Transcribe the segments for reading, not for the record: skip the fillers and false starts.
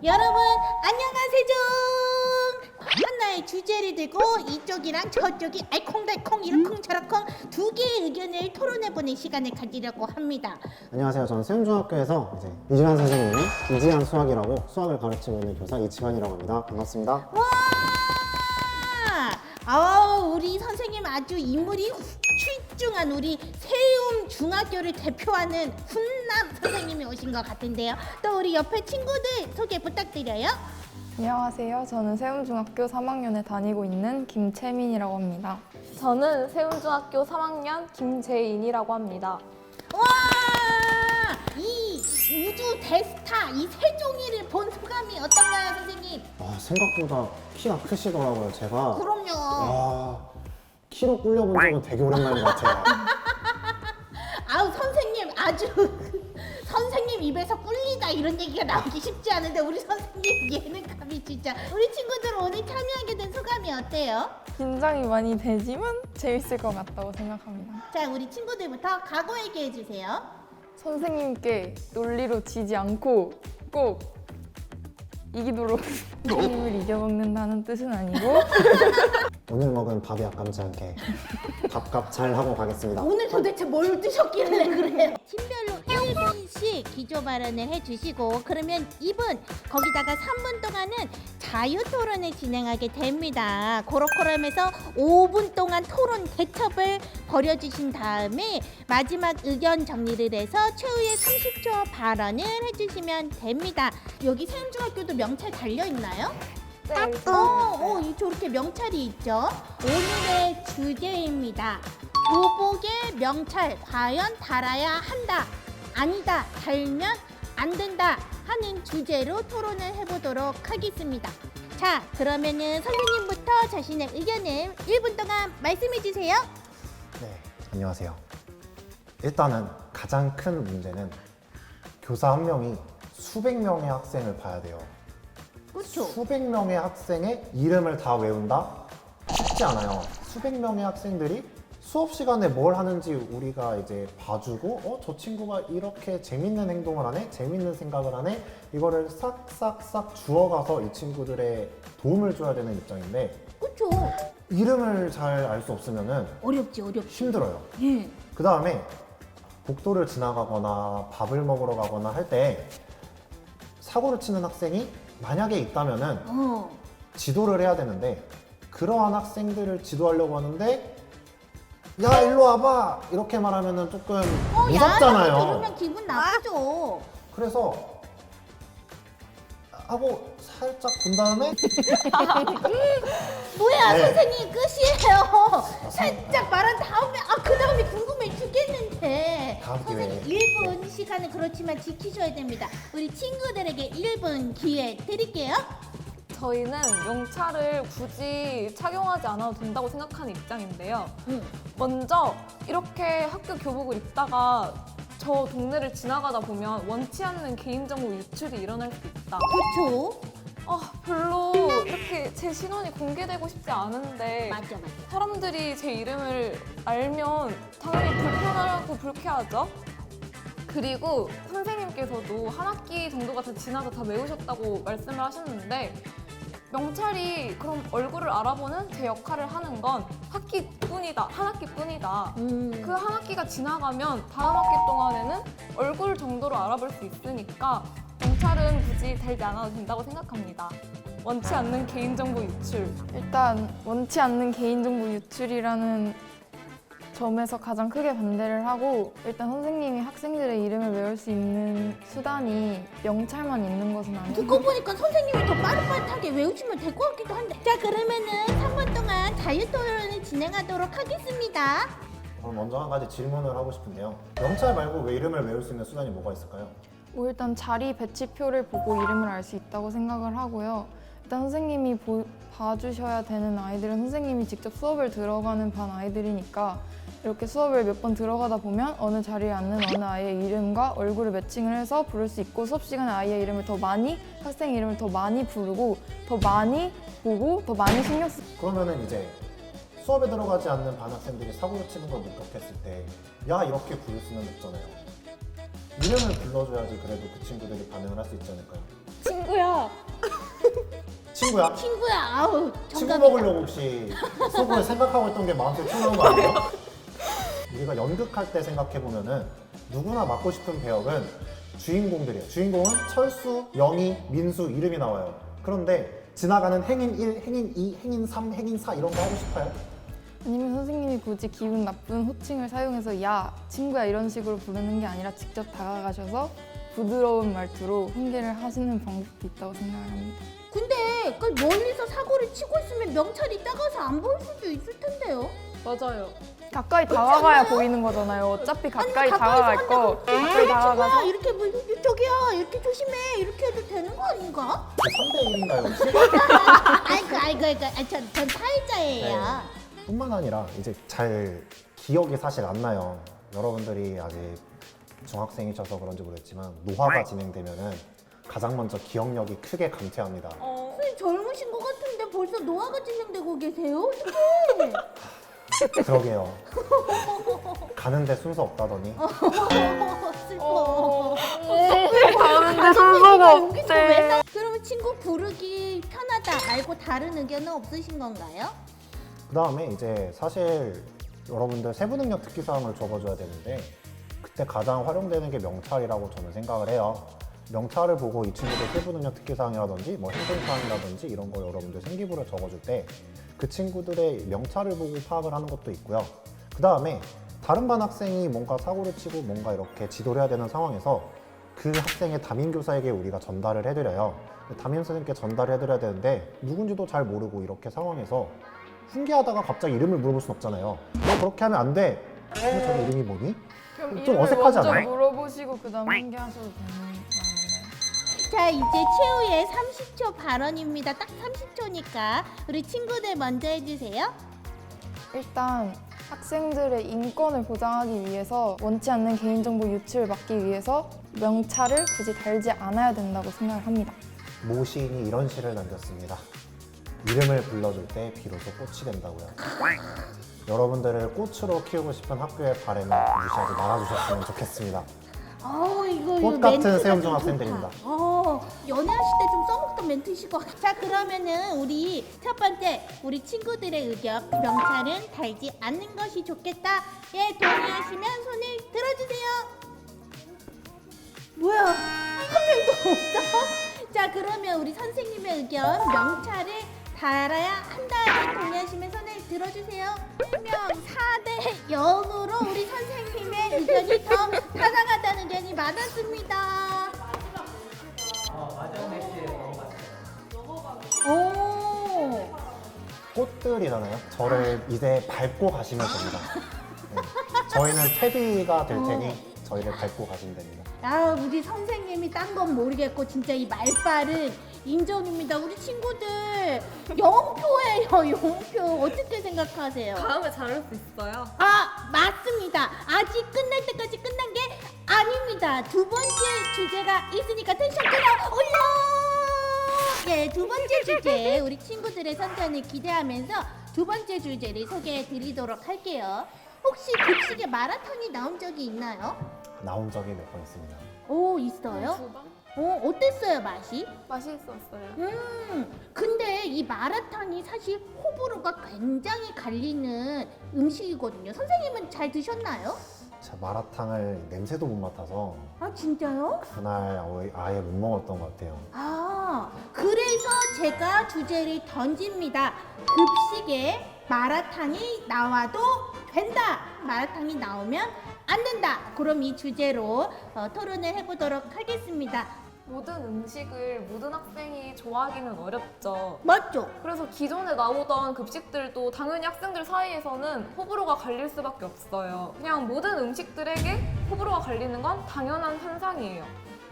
여러분 안녕하세요. 하나의 주제를 들고 이쪽이랑 저쪽이 알콩달콩 이러쿵저러쿵 두 개의 의견을 토론해보는 시간을 가지려고 합니다. 안녕하세요. 저는 세움중학교에서 이제 이지환 선생님이 이지환 수학이라고 수학을 가르치고 있는 교사 이지환이라고 합니다. 반갑습니다. 와! 우리 선생님 아주 인물이 출중한 우리 세움중학교를 대표하는 훈남 선생님이 오신 것 같은데요. 또 우리 옆에 친구들 소개 부탁드려요. 안녕하세요. 저는 세움중학교 3학년에 다니고 있는 김채민이라고 합니다. 저는 세운중학교 3학년 김재인이라고 합니다. 와! 이 우주 대스타 이 세종이를 본 소감이 어떤가요, 선생님? 생각보다 키가 크시더라고요. 제가 그럼요. 키로 꿀려본 적은 되게 오랜만인 것 같아요. 선생님 아주 선생님 입에서 꿀리다 이런 얘기가 나오기 쉽지 않은데 우리 선생님 예능감이 진짜. 우리 친구들 오늘 참여하게 된 소감이 어때요? 긴장이 많이 되지만 재밌을 것 같다고 생각합니다. 자, 우리 친구들부터 각오 얘기해 주세요. 선생님께 논리로 지지 않고 꼭 이기도록 선생님을 이겨먹는다는 뜻은 아니고 오늘 먹은 밥이 아깝지 않게 밥값 잘 하고 가겠습니다. 오늘 도대체 뭘 드셨길래 그래요? 팀별로 1분씩 기조 발언을 해주시고 그러면 2분 거기다가 3분 동안은 자유토론을 진행하게 됩니다. 그러면서 5분 동안 토론 대첩을 벌여주신 다음에 마지막 의견 정리를 해서 최후의 30초 발언을 해주시면 됩니다. 여기 세움중학교도 명찰 달려있나요? 네, 저렇게 명찰이 있죠. 오늘의 주제입니다. 교복에 명찰 과연 달아야 한다, 아니다, 달면 안 된다 하는 주제로 토론을 해보도록 하겠습니다. 자, 그러면은 선생님부터 자신의 의견을 1분 동안 말씀해 주세요. 네, 안녕하세요. 일단은 가장 큰 문제는 교사 한 명이 수백 명의 학생을 봐야 돼요. 그렇죠. 수백 명의 학생의 이름을 다 외운다? 쉽지 않아요. 수백 명의 학생들이 수업 시간에 뭘 하는지 우리가 이제 봐주고 저 친구가 이렇게 재밌는 행동을 하네? 재밌는 생각을 하네? 이거를 싹싹싹 주워가서 이 친구들의 도움을 줘야 되는 입장인데 그렇죠. 이름을 잘 알 수 없으면은 어렵지. 힘들어요. 예. 그 다음에 복도를 지나가거나 밥을 먹으러 가거나 할 때 사고를 치는 학생이 만약에 있다면은 지도를 해야 되는데 그러한 학생들을 지도하려고 하는데 야 일로 와봐 이렇게 말하면은 조금 무섭잖아요. 들으면 기분 나쁘죠. 그래서 하고 살짝 본 다음에 뭐야, 네. 선생님 끝이에요. 살짝 말한 다음에 그 다음에 궁금해 죽겠는데. 다음 기회에. 선생님 1분 시간은 그렇지만 지키셔야 됩니다. 우리 친구들에게 1분 기회 드릴게요. 저희는 명찰을 굳이 착용하지 않아도 된다고 생각하는 입장인데요. 먼저 이렇게 학교 교복을 입다가 저 동네를 지나가다 보면 원치 않는 개인정보 유출이 일어날 수 있다. 그렇죠. 별로 이렇게 제 신원이 공개되고 싶지 않은데 맞아. 사람들이 제 이름을 알면 당연히 불편하고 불쾌하죠. 그리고 선생님께서도 한 학기 정도가 다 지나서 다 외우셨다고 말씀을 하셨는데 명찰이 그럼 얼굴을 알아보는 제 역할을 하는 건 학기뿐이다, 한 학기뿐이다. 그 한 학기가 지나가면 다음 학기 동안에는 얼굴 정도로 알아볼 수 있으니까 명찰은 굳이 달지 않아도 된다고 생각합니다. 원치 않는 개인정보 유출. 일단 원치 않는 개인정보 유출이라는 점에서 가장 크게 반대를 하고 일단 선생님이 학생들의 이름을 외울 수 있는 수단이 명찰만 있는 것은 아니고 듣고 보니까 선생님이 더 빠릿빠릿하게 외우시면 될 것 같기도 한데. 자, 그러면은 3분 동안 자유토론을 진행하도록 하겠습니다. 그럼 먼저 한 가지 질문을 하고 싶은데요. 명찰 말고 왜 이름을 외울 수 있는 수단이 뭐가 있을까요? 일단 자리 배치표를 보고 이름을 알 수 있다고 생각을 하고요. 일단 선생님이 봐주셔야 되는 아이들은 선생님이 직접 수업을 들어가는 반 아이들이니까 이렇게 수업을 몇 번 들어가다 보면 어느 자리에 앉는 어느 아이의 이름과 얼굴을 매칭을 해서 부를 수 있고 수업 시간에 아이의 이름을 더 많이, 학생 이름을 더 많이 부르고 더 많이 보고 더 많이 신경 쓰고 그러면은 이제 수업에 들어가지 않는 반 학생들이 사고를 치는 걸 목격했을 때 야 이렇게 부를 수는 없잖아요. 이름을 불러줘야지 그래도 그 친구들이 반응을 할 수 있지 않을까요? 친구야. 친구야? 친구야. 아우 친구 정답이다. 먹으려고 혹시 속으로 생각하고 있던 게 마음속에 튀어나온 거 아니에요? 우리가 연극할 때 생각해보면은 누구나 맡고 싶은 배역은 주인공들이에요. 주인공은 철수, 영희, 민수 이름이 나와요. 그런데 지나가는 행인 1, 행인 2, 행인 3, 행인 4 이런 거 하고 싶어요? 아니면 선생님이 굳이 기분 나쁜 호칭을 사용해서 야, 친구야 이런 식으로 부르는 게 아니라 직접 다가가셔서 부드러운 말투로 훈계를 하시는 방법도 있다고 생각합니다. 근데 그 멀리서 사고를 치고 있으면 명찰이 작아서 안 보일 수도 있을 텐데요. 맞아요. 가까이 다가가야 보이는 거잖아요. 어차피 가까이 다가갈 거 가까이 다가가서 친구야 이렇게 뭐 저기야 이렇게 조심해 이렇게 해도 되는 거 아닌가? 3대 1인가요 혹시? 아이고 전 사회자예요. 뿐만 아니라 이제 잘 기억이 사실 안 나요. 여러분들이 아직 중학생이셔서 그런지 모르겠지만 노화가 진행되면은 가장 먼저 기억력이 크게 감퇴합니다. 선생님 젊으신 것 같은데 벌써 노화가 진행되고 계세요? 어떡해? 그러게요. 가는데 순서 없다더니 슬퍼. 가는데 순서가 여기서 왜 나- 그러면 친구 부르기 편하다 말고 다른 의견은 없으신 건가요? 그 다음에 이제 사실 여러분들 세부 능력 특기 사항을 적어줘야 되는데 그때 가장 활용되는 게 명찰이라고 저는 생각을 해요. 명찰을 보고 이 친구들 세부 능력 특기 사항이라든지 뭐 행동 사항이라든지 이런 거 여러분들 생기부를 적어줄 때 그 친구들의 명찰을 보고 파악을 하는 것도 있고요. 그 다음에 다른 반 학생이 뭔가 사고를 치고 뭔가 이렇게 지도를 해야 되는 상황에서 그 학생의 담임교사에게 우리가 전달을 해드려요. 담임 선생님께 전달을 해드려야 되는데 누군지도 잘 모르고 이렇게 상황에서 훈계하다가 갑자기 이름을 물어볼 순 없잖아요. 너 그렇게 하면 안 돼. 근데 저기 이름이 뭐니? 그럼 좀 이름을 어색하지 먼저 않아요? 물어보시고 그다음 훈계하셔도 되는 거 아닌가요? 자 이제 최후의 30초 발언입니다. 딱 30초니까 우리 친구들 먼저 해주세요. 일단 학생들의 인권을 보장하기 위해서 원치 않는 개인정보 유출을 막기 위해서 명찰을 굳이 달지 않아야 된다고 생각을 합니다. 모 시인이 이런 시를 남겼습니다. 이름을 불러줄 때 비로소 꽃이 된다고요. 여러분들을 꽃으로 키우고 싶은 학교의 바람을 무시하지 말아주셨으면 좋겠습니다. 이거 꽃 같은 멘트가 세움 좀 중학생들입니다. 좋다. 연애하실 때 좀 써먹던 멘트시고. 자 그러면은 우리 첫 번째 우리 친구들의 의견 명찰은 달지 않는 것이 좋겠다. 예 동의하시면 손을 들어주세요. 뭐야 한 명도 없어? 자 그러면 우리 선생님의 의견 명찰을 달아야 한다에 동의하시면 손을 들어주세요. 분명 4대 0으로 우리 선생님의 의견이 더 타당하다는 의견이 많았습니다. 오. 꽃들이잖아요. 저를 이제 밟고 가시면 됩니다. 네. 저희는 퇴비가 될 테니 저희를 밟고 가시면 됩니다. 아, 우리 선생님이 딴 건 모르겠고 진짜 이 말빨은 인정입니다. 우리 친구들 영표예요, 영표. 어떻게 생각하세요? 다음에 잘할 수 있어요. 아, 맞습니다. 아직 끝날 때까지 끝난 게 아닙니다. 두 번째 주제가 있으니까 텐션 끌어올려! 예, 두 번째 주제 우리 친구들의 선전을 기대하면서 두 번째 주제를 소개해 드리도록 할게요. 혹시 급식에 마라탕이 나온 적이 있나요? 나온 적이 몇 번 있습니다. 오, 있어요? 어땠어요, 맛이? 맛있었어요. 근데 이 마라탕이 사실 호불호가 굉장히 갈리는 음식이거든요. 선생님은 잘 드셨나요? 자, 마라탕을 냄새도 못 맡아서 아, 진짜요? 그날 아예 못 먹었던 것 같아요. 아, 그래서 제가 주제를 던집니다. 급식에 마라탕이 나와도 된다. 마라탕이 나오면 안 된다. 그럼 이 주제로 토론을 해보도록 하겠습니다. 모든 음식을 모든 학생이 좋아하기는 어렵죠. 맞죠? 그래서 기존에 나오던 급식들도 당연히 학생들 사이에서는 호불호가 갈릴 수밖에 없어요. 그냥 모든 음식들에게 호불호가 갈리는 건 당연한 현상이에요.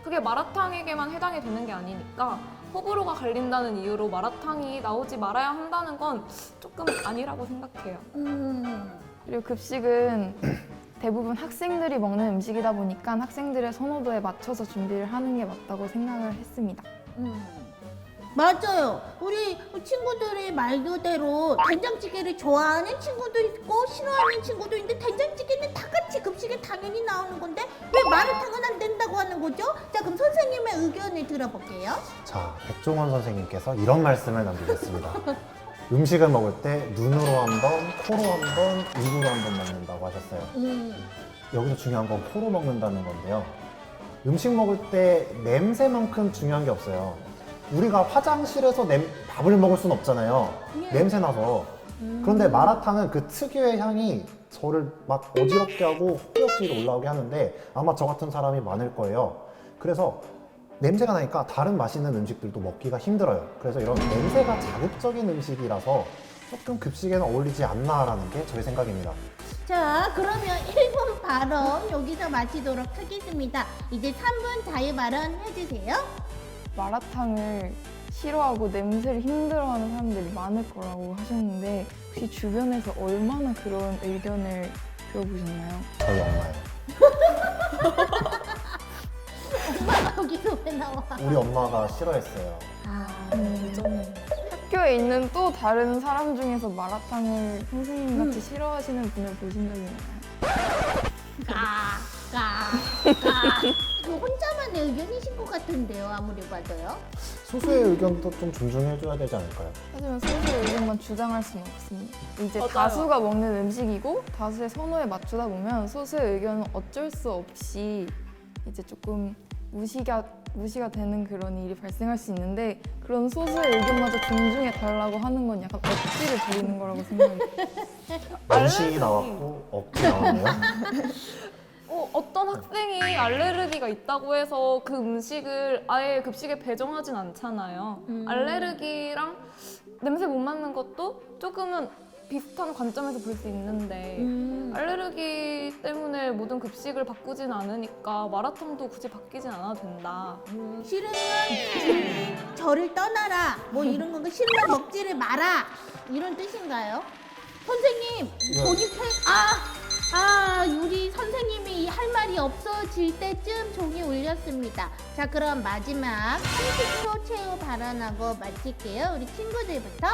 그게 마라탕에게만 해당이 되는 게 아니니까 호불호가 갈린다는 이유로 마라탕이 나오지 말아야 한다는 건 조금 아니라고 생각해요. 그리고 급식은 대부분 학생들이 먹는 음식이다 보니까 학생들의 선호도에 맞춰서 준비를 하는 게 맞다고 생각을 했습니다. 맞아요. 우리 친구들이 말 그대로 된장찌개를 좋아하는 친구도 있고 싫어하는 친구도 있는데 된장찌개는 다 같이 급식에 당연히 나오는 건데 왜 마라탕은 안 된다고 하는 거죠? 자, 그럼 선생님의 의견을 들어볼게요. 자, 백종원 선생님께서 이런 말씀을 남기셨습니다. 음식을 먹을 때 눈으로 한 번, 코로 한 번, 입으로 한 번 먹는다고 하셨어요. 여기서 중요한 건 코로 먹는다는 건데요. 음식 먹을 때 냄새만큼 중요한 게 없어요. 우리가 화장실에서 밥을 먹을 순 없잖아요. 냄새 나서. 그런데 마라탕은 그 특유의 향이 저를 막 어지럽게 하고 허벅지로 올라오게 하는데 아마 저 같은 사람이 많을 거예요. 그래서 냄새가 나니까 다른 맛있는 음식들도 먹기가 힘들어요. 그래서 이런 냄새가 자극적인 음식이라서 조금 급식에는 어울리지 않나라는 게 저의 생각입니다. 자, 그러면 1분 발언 여기서 마치도록 하겠습니다. 이제 3분 자유 발언 해주세요. 마라탕을 싫어하고 냄새를 힘들어하는 사람들이 많을 거라고 하셨는데 혹시 주변에서 얼마나 그런 의견을 들어보셨나요? 저희 엄마요. 엄마가 여기서 왜 나와? 우리 엄마가 싫어했어요. 학교에 있는 또 다른 사람 중에서 마라탕을 선생님같이 싫어하시는 분을 보신 적이 있나요? 이거 혼자만의 의견이신 것 같은데요, 아무리 봐도요. 소수의 의견도 좀 존중해줘야 되지 않을까요? 하지만 소수의 의견만 주장할 수는 없습니다. 이제 맞아요. 다수가 먹는 음식이고 다수의 선호에 맞추다 보면 소수의 의견은 어쩔 수 없이 이제 조금 무시가 되는 그런 일이 발생할 수 있는데 그런 소수의 의견마저 존중해 달라고 하는 건 약간 억지를 부리는 거라고 생각해요. 연시 나왔고 억지 나왔네요. 어떤 학생이 알레르기가 있다고 해서 그 음식을 아예 급식에 배정하진 않잖아요. 알레르기랑 냄새 못 맡는 것도 조금은 비슷한 관점에서 볼 수 있는데 알레르기 때문에 모든 급식을 바꾸진 않으니까 마라탕도 굳이 바뀌진 않아도 된다. 싫으면 저를 떠나라. 뭐 이런 건가? 싫으면 먹지를 마라. 이런 뜻인가요? 선생님, 종이팩, 우리 선생님이 할 말이 없어질 때쯤 종이 울렸습니다. 자, 그럼 마지막 30초 최후 발언하고 마칠게요. 우리 친구들부터.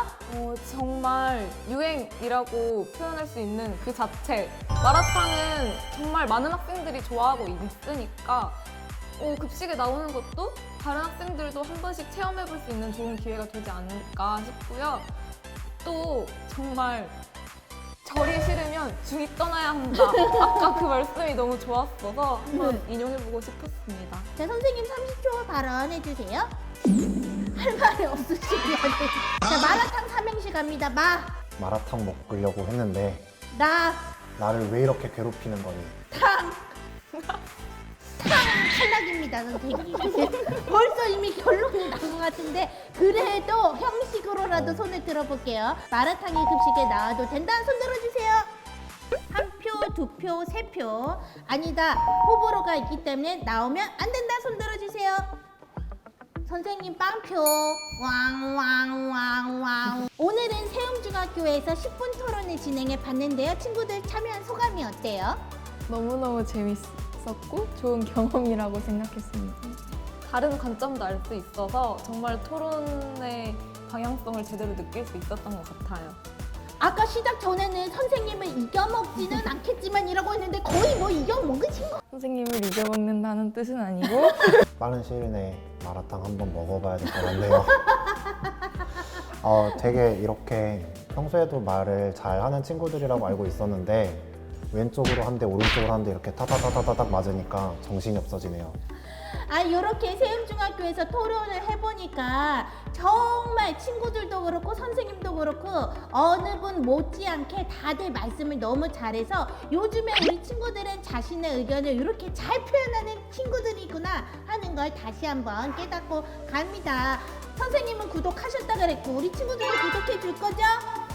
정말 유행이라고 표현할 수 있는 그 자체. 마라탕은 정말 많은 학생들이 좋아하고 있으니까 급식에 나오는 것도 다른 학생들도 한 번씩 체험해볼 수 있는 좋은 기회가 되지 않을까 싶고요. 또 정말 절이 싫으면 중이 떠나야 한다. 아까 그 말씀이 너무 좋았어서 한번 인용해보고 싶었습니다. 자, 선생님 30초 발언해주세요. 할 말이 없으시면. 자, 마라탕 삼행시 갑니다. 마라탕 먹으려고 했는데 나, 나를 왜 이렇게 괴롭히는 거니? 탕 탈락입니다, 선생님. 벌써 이미 결론이 난 것 같은데 그래도 형식으로라도 손을 들어볼게요. 마라탕이 급식에 나와도 된다. 손 들어주세요. 1표, 2표, 3표. 아니다. 호불호가 있기 때문에 나오면 안 된다. 손 들어주세요. 선생님 빵표. 왕왕왕왕. 오늘은 세움중학교에서 10분 토론을 진행해 봤는데요. 친구들 참여한 소감이 어때요? 너무너무 재밌었고 좋은 경험이라고 생각했습니다. 다른 관점도 알 수 있어서 정말 토론의 방향성을 제대로 느낄 수 있었던 것 같아요. 아까 시작 전에는 선생님을 이겨먹지는 않겠지만 이라고 했는데 거의 뭐 이겨먹으신 거. 선생님을 이겨먹는다는 뜻은 아니고 빠른 시일 내에 마라탕 한번 먹어봐야 될 것 같네요. 되게 이렇게 평소에도 말을 잘하는 친구들이라고 알고 있었는데 왼쪽으로 한 대 오른쪽으로 한 대 이렇게 타타타타닥 맞으니까 정신이 없어지네요. 이렇게 세움중학교에서 토론을 해보니까 정말 친구들도 그렇고 선생님도 그렇고 어느 분 못지않게 다들 말씀을 너무 잘해서 요즘에 우리 친구들은 자신의 의견을 이렇게 잘 표현하는 친구들이구나 하는 걸 다시 한번 깨닫고 갑니다. 선생님은 구독하셨다 그랬고 우리 친구들도 구독해 줄 거죠?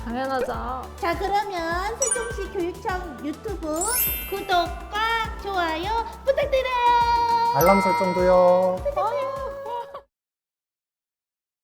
당연하죠. 자, 그러면 세종시 교육청 유튜브 구독과 좋아요 부탁드려요. 알람 설정도요. 좋아요.